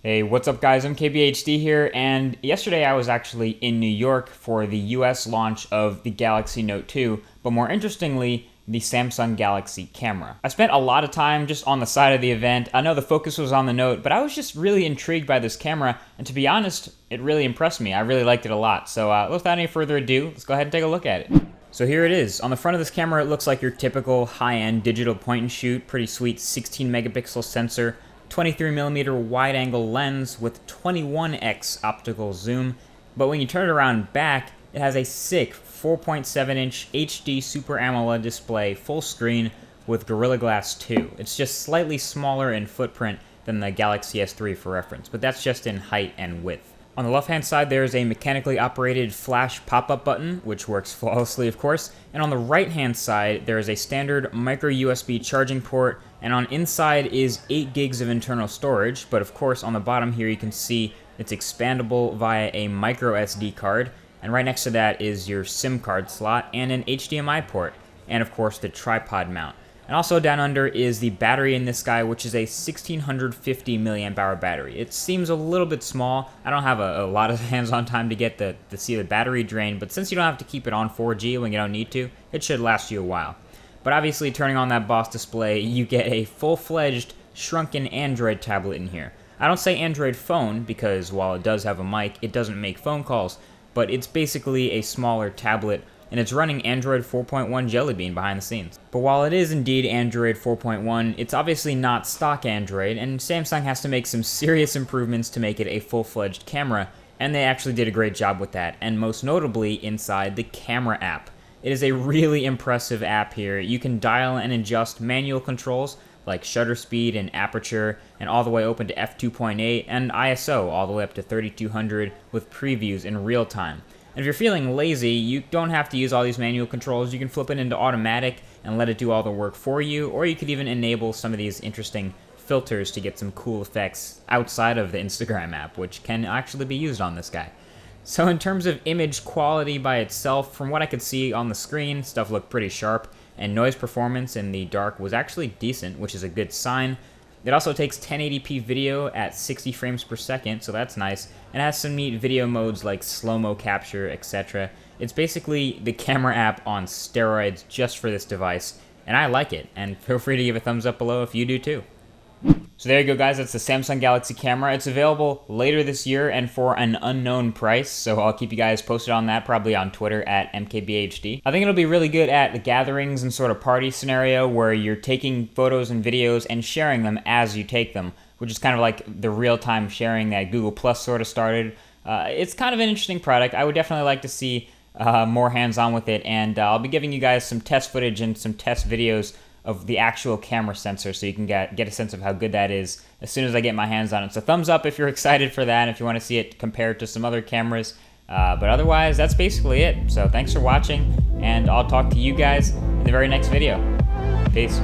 Hey, what's up guys? I'm KBHD here, and yesterday I was actually in New York for the US launch of the Galaxy Note 2, but more interestingly, the Samsung Galaxy camera. I spent a lot of time just on the side of the event. I know the focus was on the Note, but I was just really intrigued by this camera, and to be honest, it really impressed me. I really liked it a lot. So without any further ado, let's go ahead and take a look at it. So here it is. On the front of this camera, it looks like your typical high-end digital point and shoot, pretty sweet 16 megapixel sensor, 23mm wide-angle lens with 21x optical zoom, but when you turn it around back, it has a sick 4.7-inch HD Super AMOLED display, full screen, with Gorilla Glass 2. It's just slightly smaller in footprint than the Galaxy S3 for reference, but that's just in height and width. On the left-hand side, there is a mechanically operated flash pop-up button, which works flawlessly, of course, and on the right-hand side, there is a standard micro USB charging port, and on inside is 8 gigs of internal storage, but of course on the bottom here you can see it's expandable via a micro SD card, and right next to that is your SIM card slot and an HDMI port, and of course the tripod mount. And also down under is the battery in this guy, which is a 1650 milliamp hour battery. It seems a little bit small. I don't have a lot of hands-on time to see the battery drain, but since you don't have to keep it on 4G when you don't need to, it should last you a while. But obviously, turning on that Boss display, you get a full-fledged, shrunken Android tablet in here. I don't say Android phone, because while it does have a mic, it doesn't make phone calls, but it's basically a smaller tablet, and it's running Android 4.1 Jelly Bean behind the scenes. But while it is indeed Android 4.1, it's obviously not stock Android, and Samsung has to make some serious improvements to make it a full-fledged camera, and they actually did a great job with that, and most notably inside the camera app. It is a really impressive app here. You can dial and adjust manual controls like shutter speed and aperture, and all the way open to f2.8, and ISO all the way up to 3200 with previews in real time. And if you're feeling lazy, you don't have to use all these manual controls. You can flip it into automatic and let it do all the work for you, or you could even enable some of these interesting filters to get some cool effects outside of the Instagram app, which can actually be used on this guy. So in terms of image quality by itself, from what I could see on the screen, stuff looked pretty sharp, and noise performance in the dark was actually decent, which is a good sign. It also takes 1080p video at 60 frames per second, so that's nice, and has some neat video modes like slow-mo capture, etc. It's basically the camera app on steroids just for this device, and I like it, and feel free to give a thumbs up below if you do too. So there you go guys, that's the Samsung Galaxy camera. It's available later this year and for an unknown price, so I'll keep you guys posted on that, probably on Twitter at MKBHD. I think it'll be really good at the gatherings and sort of party scenario where you're taking photos and videos and sharing them as you take them, which is kind of like the real-time sharing that Google Plus sort of started. It's kind of an interesting product. I would definitely like to see more hands-on with it, and I'll be giving you guys some test footage and some test videos of the actual camera sensor so you can get a sense of how good that is as soon as I get my hands on it. So thumbs up if you're excited for that, if you want to see it compared to some other cameras. But otherwise, that's basically it. So thanks for watching, and I'll talk to you guys in the very next video. Peace.